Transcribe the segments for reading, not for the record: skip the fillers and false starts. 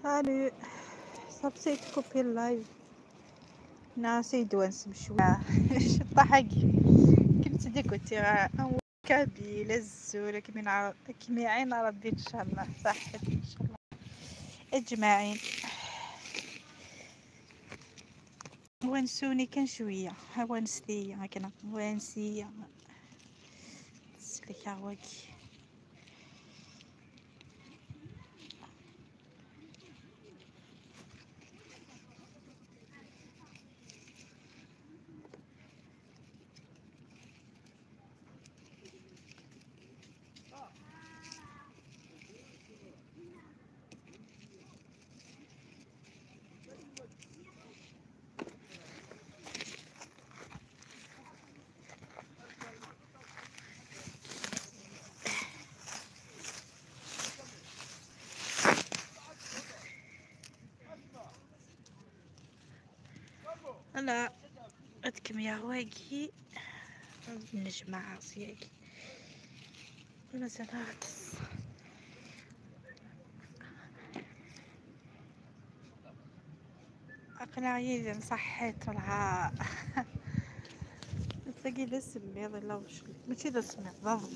Salut, صبسي تكوبي اللايف ناسي دوانس بشوية شطة حقي كنت ديك كنتي أول كابيل الزولة كمي عين ربي إن شاء الله صحتك إن شاء الله أجمعين ونسوني كان شوية ونسية هكذا ونسية تسلك عواكي لا أتكم يا عواكي نجمع عصياكي ولا زنات أقنعي إذا صحيت طلعة تلاقي ذا السميض لا وش ماشي ذا السميض ضغط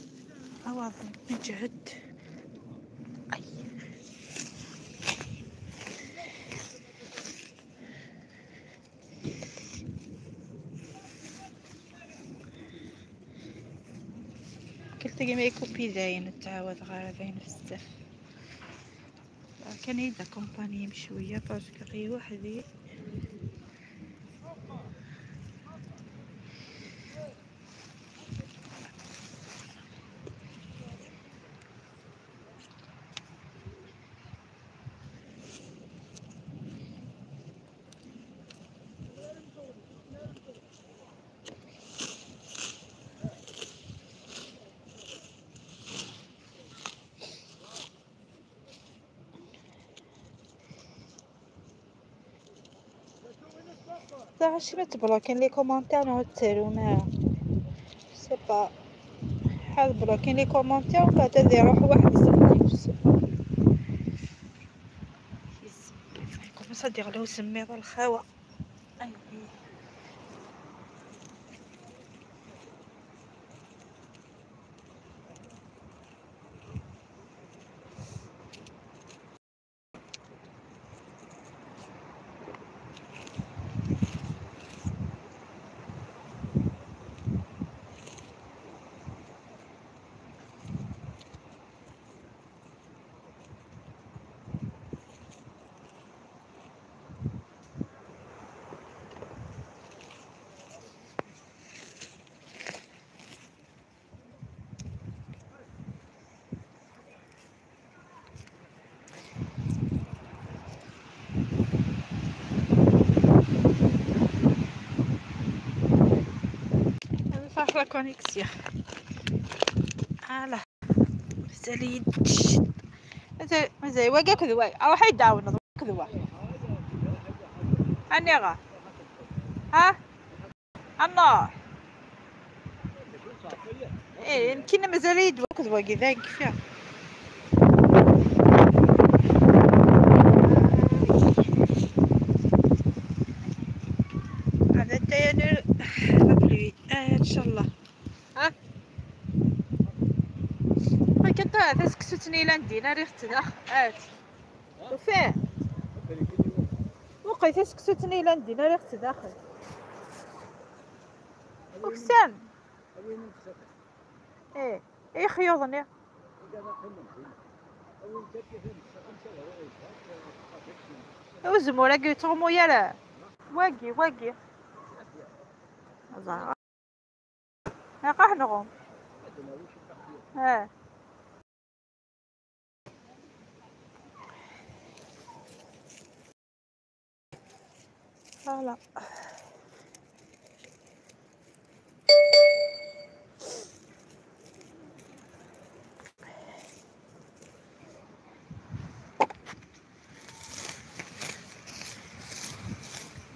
أواظن نجهد أي قلت لي ما يكوبي زين تعاود غير زين بزاف كان يدا كومباني بشوية باسكو غير وحدي عرفتي ما تبلوكين لي كومونتير نوترو ما سي با حال بلوكين لي كومونتير ومن بعد هذا يروح واحد يسمي سي با يكون صديق له سميض الخاوة أي صح لا كونيكسيون على سالي مازال واقع كذوا او حيد داون كذوا اني غا ها الله ايه يمكن مازال يدوا كذوا كذا كيفاه هذا تاينر ربي ان شاء الله ها كنت تسكتني لندينا ريحت داخل وفيه وقيت سكتني لندينا ريحت داخل وكسان ايه خيوضني وزمورا قلت غمو يلا واقي زهرة نقح نغم لا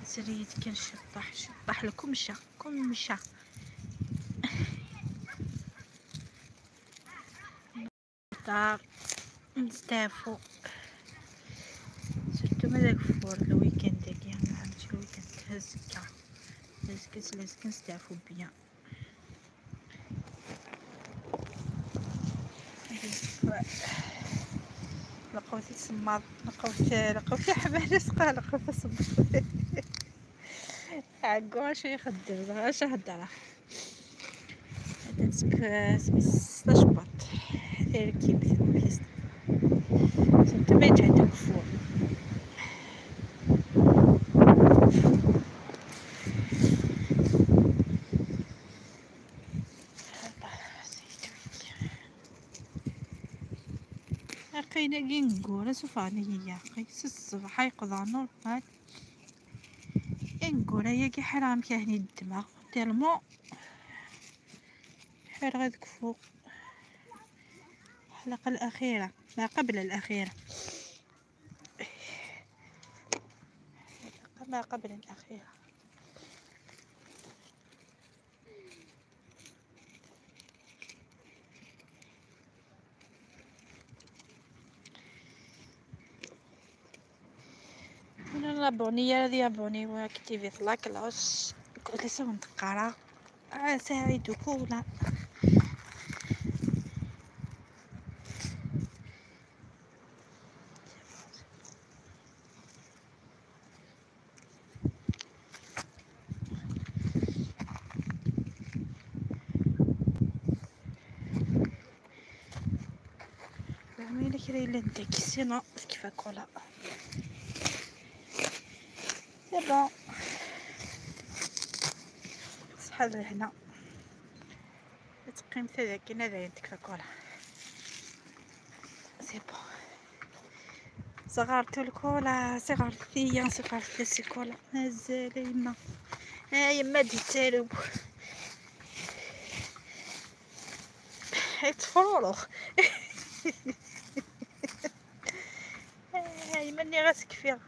سريت كان شطح لكم مشى دار نستافو هذاك فور الويكاند داكي فهمتي الويكاند هزكا لازم نستعفو بيان لقوتي تسمى لقوتي حبالة سقا لقوتي تسمى عقو اش يخدم اش هدرة هذا سميس تشبط ركيب البيست سنت ما يجهد فوق قينا نقول سوفاني هي قيس الصباح يقضى نور هاد نقول هي كي حرام كاهني الدماغ تالمو حير غادك فوق الحلقة الأخيرة ما قبل الأخيرة ما قبل الأخيرة انا لابونيه هذه ابوني واكتيفي لايك لاش كل سنه وانت قرا ساعدك ولا بعمل لك ريلا نديك سينا كيف اكولا دابا شحال هنا تقيم تاعك هنا داير كيف اكولا سي بون صغرت الكولا صغرت فيا صغرت الكولا مازال يما ها يما ديتالو يتفرولخ هاي مني غاسك فيها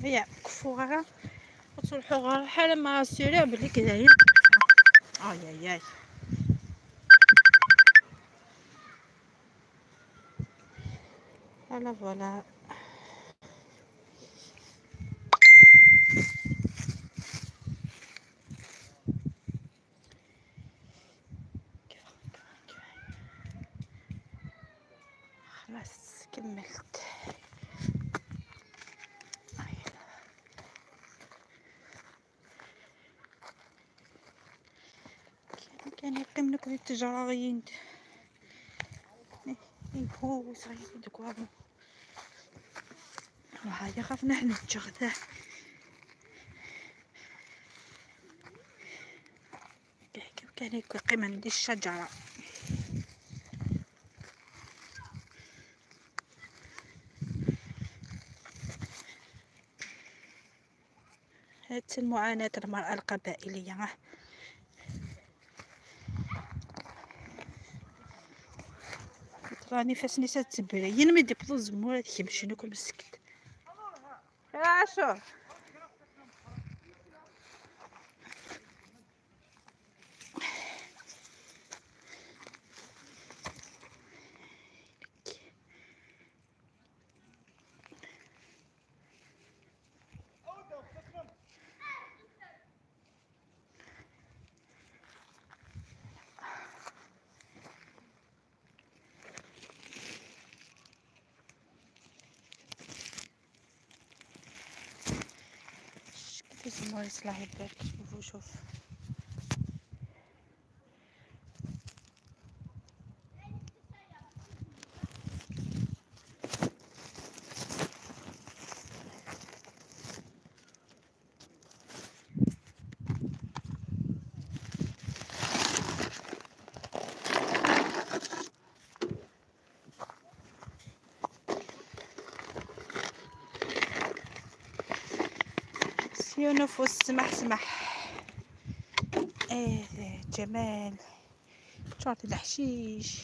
هيا كفوها وتصلحوا غير حال ما سيري بلي كداير اي اي فوالا خلاص كملت كان يقيم لك التجارة غيند هو صغير دكوابو وهاي خافنا حنا نتجغده كان يقيم عندي الشجرة هاد المعاناة المرأة القبائلية راني فاش نسات تبرين ما يدبطو الزمور هادشي باش ناكل مسكت عاشور الزمور يصلح يبارك شوفو يونفوس سمح سمح. ايه جمال شرط الحشيش.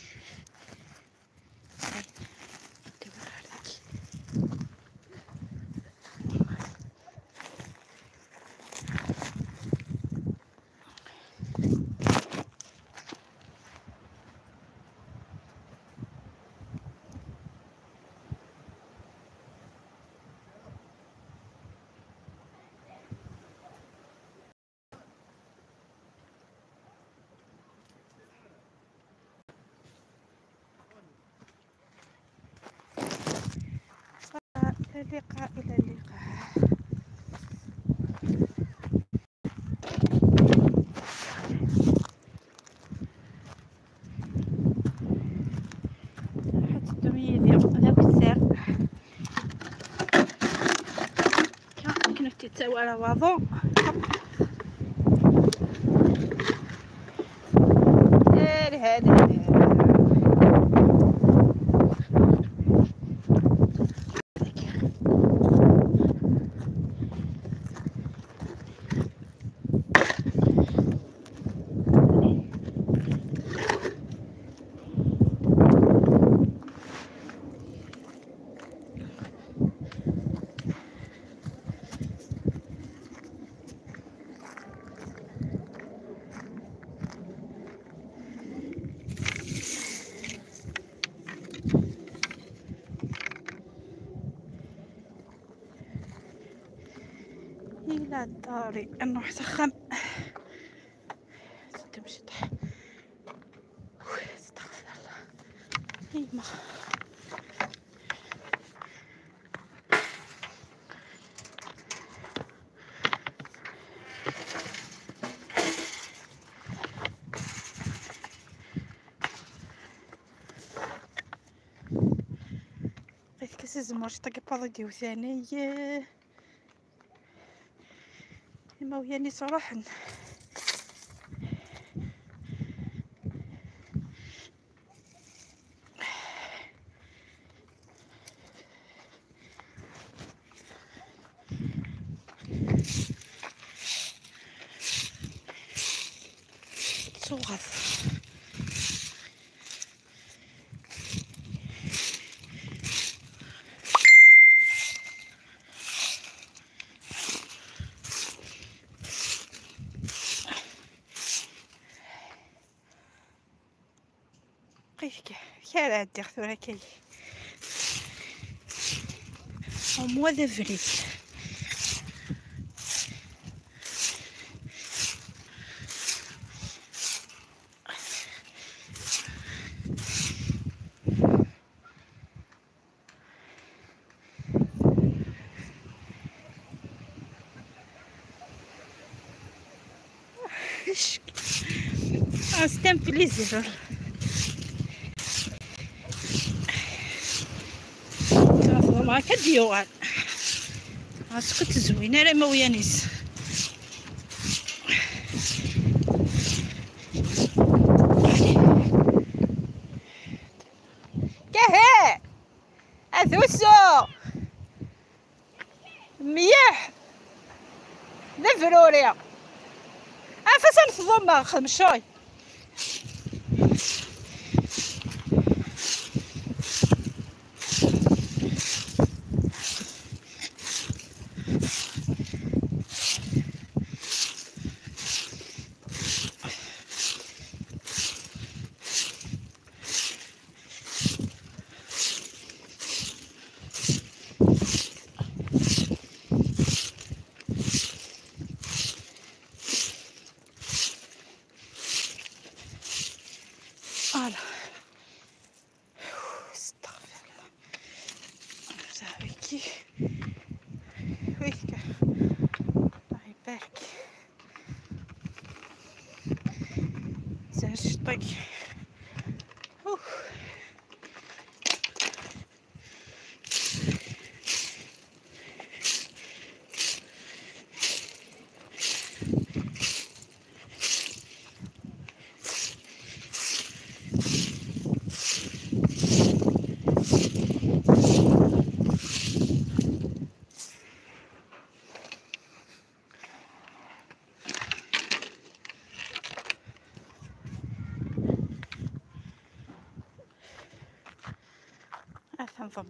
إلى اللقاء إلى اللقاء. حتى الدمية ديال السير كنا تتساوى على بعضو. هذا إلى الدار نروح سخن. تمشي استغفر الله. هيما بغيت كاس الزمر شطاكي باروديو ثاني ما وياني صراحة. صغر كي على هاد ثورة كي au mois d'avril. C'est un plaisir. والله كديوان اسكت زوينه راه ما ويانيس. كهي اثوسو ميح نفروريا افاسن فضوما خمشاي فوالا. استغفر الله. صافي ويك الله يبارك زاج طيق. تنظم.